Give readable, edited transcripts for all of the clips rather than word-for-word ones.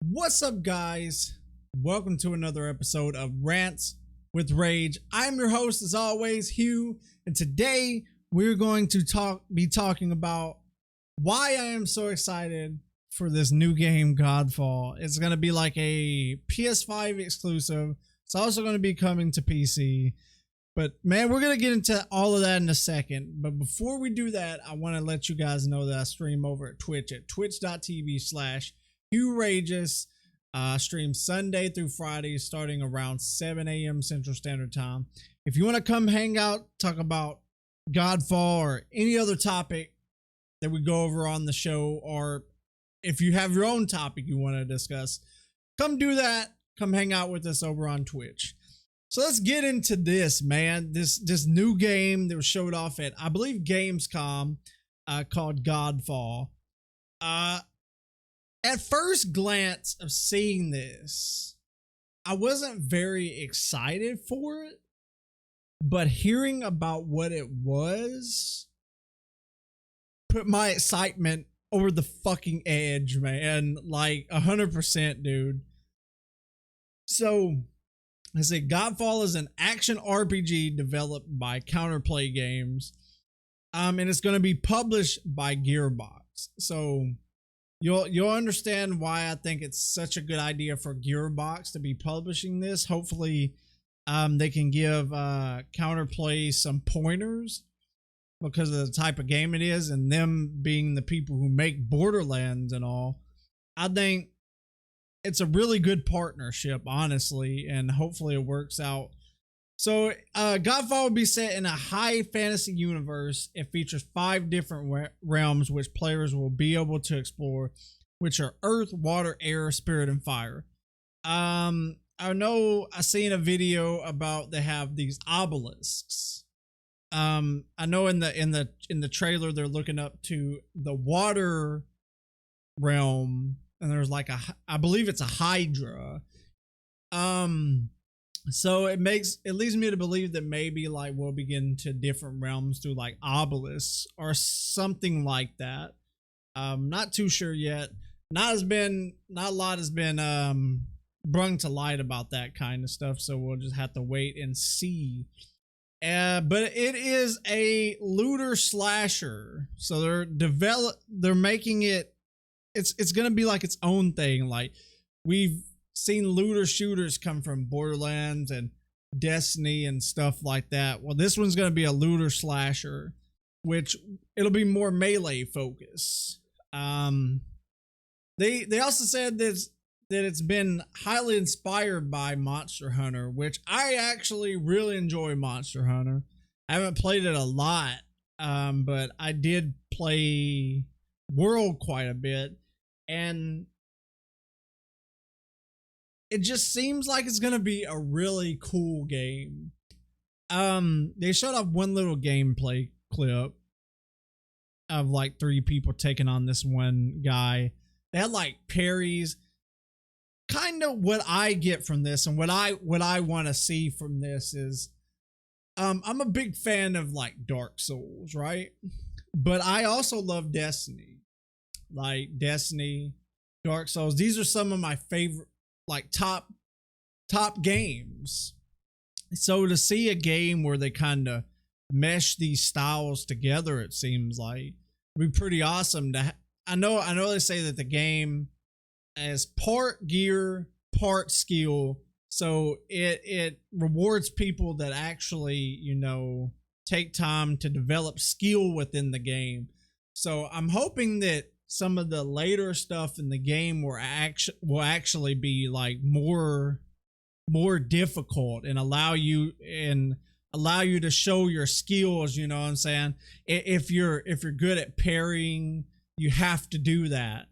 What's up, guys? Welcome to another episode of Rants with Rage. I'm your host, as always, Hugh, and today we're going to be talking about why I am so excited for this new game, GodFall. It's going to be like a PS5 exclusive. It's also going to be coming to PC. But man, we're going to get into all of that in a second. But before we do that, I want to let you guys know that I stream over at Twitch at twitch.tv/Hugh Rages. Stream Sunday through Friday starting around 7 a.m. Central Standard Time. If you want to come hang out, talk about GodFall or any other topic that we go over on the show, or if you have your own topic you want to discuss, come do that. Come hang out with us over on Twitch. So let's get into this, man. This new game that was showed off at, I believe, Gamescom, called GodFall. At first glance of seeing this, I wasn't very excited for it, but hearing about what it was put my excitement over the fucking edge, man. Like 100%, dude. So, I say GodFall is an action RPG developed by Counterplay Games, and it's going to be published by Gearbox. So you'll understand why I think it's such a good idea for Gearbox to be publishing this. Hopefully, they can give Counterplay some pointers because of the type of game it is, and them being the people who make Borderlands and all. I think it's a really good partnership, honestly, and hopefully it works out. So, GodFall will be set in a high fantasy universe. It features 5 different realms which players will be able to explore, which are Earth, Water, Air, Spirit, and Fire. I know I seen a video about they have these obelisks. I know in the trailer they're looking up to the water realm. And there's like I believe it's a Hydra. So it leads me to believe that maybe like we'll begin to different realms through like obelisks or something like that. Not too sure yet. Not a lot has been brung to light about that kind of stuff. So we'll just have to wait and see. But it is a looter slasher. So they're making it. It's gonna be like its own thing. Like we've seen looter shooters come from Borderlands and Destiny and stuff like that. Well, this one's gonna be a looter slasher, which it'll be more melee focus. They also said that it's been highly inspired by Monster Hunter, which I actually really enjoy Monster Hunter. I haven't played it a lot, but I did play World quite a bit. And it just seems like it's gonna be a really cool game. They showed off one little gameplay clip of like 3 people taking on this one guy. They had like parries. Kind of what I get from this, and what I want to see from this is, I'm a big fan of like Dark Souls, right? But I also love Destiny. Like Destiny, Dark Souls. These are some of my favorite, like top games. So to see a game where they kind of mesh these styles together, it seems like would be pretty awesome. I know they say that the game is part gear, part skill. So it rewards people that actually, take time to develop skill within the game. So I'm hoping that some of the later stuff in the game will actually be like more difficult and allow you to show your skills. You know what I'm saying? If you're good at parrying, you have to do that.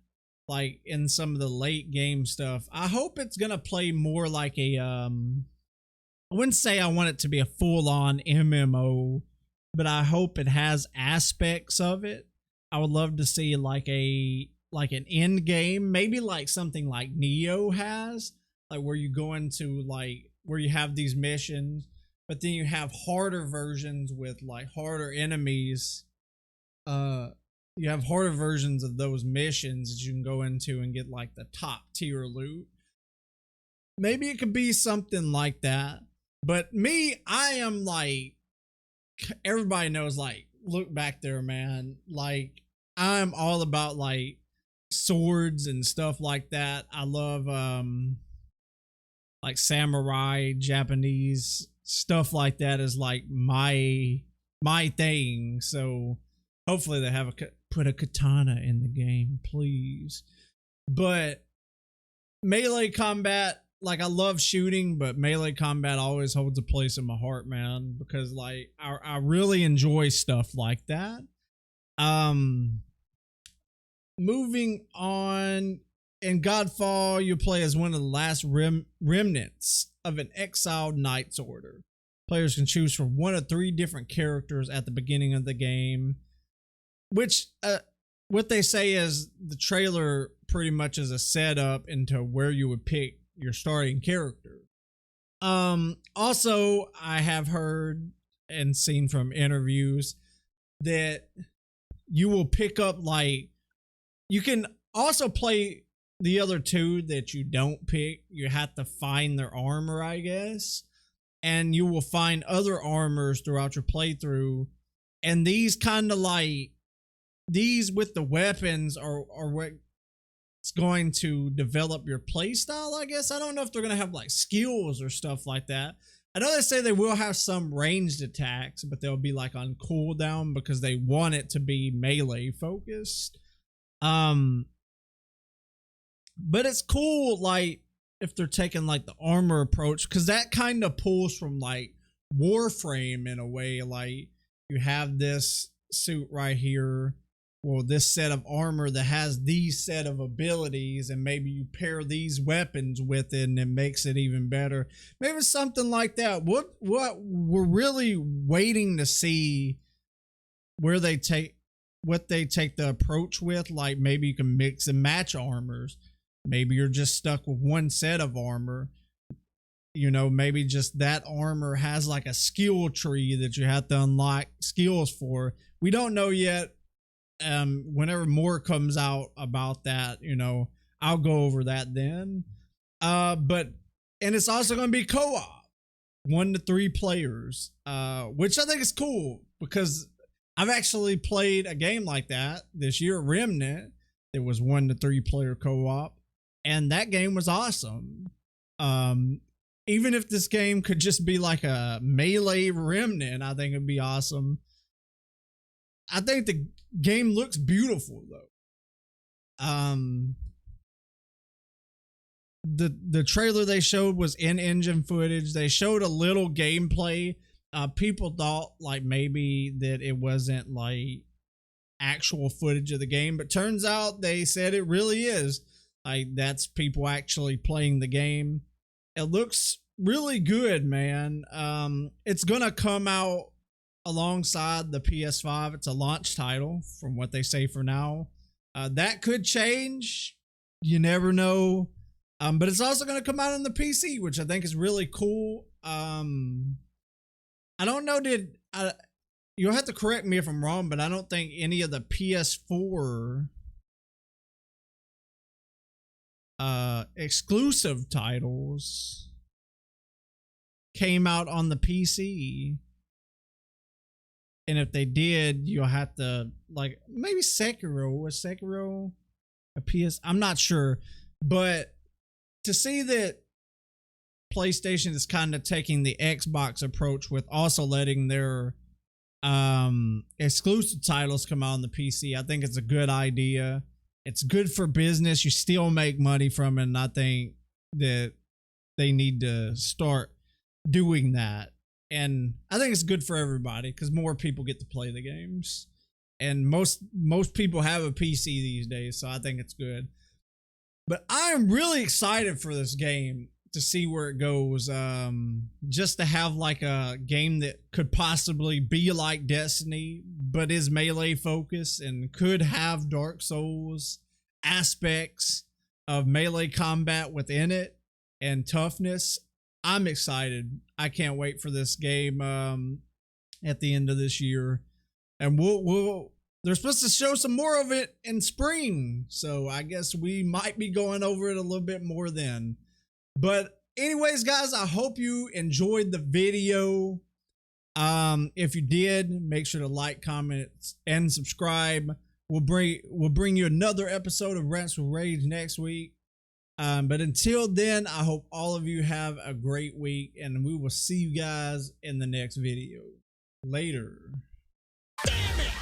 Like in some of the late game stuff, I hope it's gonna play more like a I wouldn't say I want it to be a full-on MMO, but I hope it has aspects of it. I would love to see like an end game, maybe like something like Neo has, like where you go into like where you have these missions, but then you have harder versions with like harder enemies you have harder versions of those missions that you can go into and get like the top tier loot. Maybe it could be something like that. But me, I am like, everybody knows, like, look back there, man. Like, I'm all about like swords and stuff like that. I love like samurai, Japanese stuff like that is like my thing. So hopefully they have put a katana in the game, please. But melee combat, like, I love shooting, but melee combat always holds a place in my heart, man, because like I really enjoy stuff like that. Moving on, in Godfall, you play as one of the last remnants of an exiled Knights Order. Players can choose from one of 3 different characters at the beginning of the game, which what they say is the trailer pretty much is a setup into where you would pick your starting character. Also, I have heard and seen from interviews that you will pick up, like, you can also play the other 2 that you don't pick. You have to find their armor, I guess, and you will find other armors throughout your playthrough. And these kind of like, these with the weapons are what's going to develop your playstyle, I guess. I don't know if they're going to have like skills or stuff like that. I know they say they will have some ranged attacks, but they'll be like on cooldown because they want it to be melee focused. But it's cool, like, if they're taking like the armor approach, because that kind of pulls from like Warframe in a way. Like, you have this suit right here, well, this set of armor that has these set of abilities, and maybe you pair these weapons with it and it makes it even better. Maybe something like that. What we're really waiting to see where they take the approach with. Like, maybe you can mix and match armors. Maybe you're just stuck with one set of armor. You know, maybe just that armor has like a skill tree that you have to unlock skills for. We don't know yet. Whenever more comes out about that, you know, I'll go over that then. And it's also going to be co-op, 1 to 3 players, which I think is cool because I've actually played a game like that this year, Remnant. It was 1 to 3 player co-op, and that game was awesome. Even if this game could just be like a melee Remnant, I think it'd be awesome. I think the game looks beautiful though. The trailer they showed was in-engine footage. They showed a little gameplay. People thought like maybe that it wasn't like actual footage of the game, but turns out they said it really is. Like, that's people actually playing the game. It looks really good, man. It's gonna come out alongside the PS5. It's a launch title from what they say for now. That could change. You never know. But it's also going to come out on the PC, which I think is really cool. I don't know, you'll have to correct me if I'm wrong, but I don't think any of the PS4 exclusive titles came out on the PC. And if they did, you'll have to, like, maybe Sekiro. Was Sekiro a PS? I'm not sure. But to see that PlayStation is kind of taking the Xbox approach with also letting their exclusive titles come out on the PC, I think it's a good idea. It's good for business. You still make money from it, and I think that they need to start doing that. And I think it's good for everybody because more people get to play the games. And most people have a PC these days, so I think it's good. But I'm really excited for this game to see where it goes. Just to have like a game that could possibly be like Destiny, but is melee focused and could have Dark Souls aspects of melee combat within it and toughness. I'm excited. I can't wait for this game at the end of this year, and we'll they're supposed to show some more of it in spring, so I guess we might be going over it a little bit more then. But anyways, guys, I hope you enjoyed the video. If you did, make sure to like, comment, and subscribe. We'll bring you another episode of Rants with Rage next week. But until then, I hope all of you have a great week, and we will see you guys in the next video. Later. Damn it!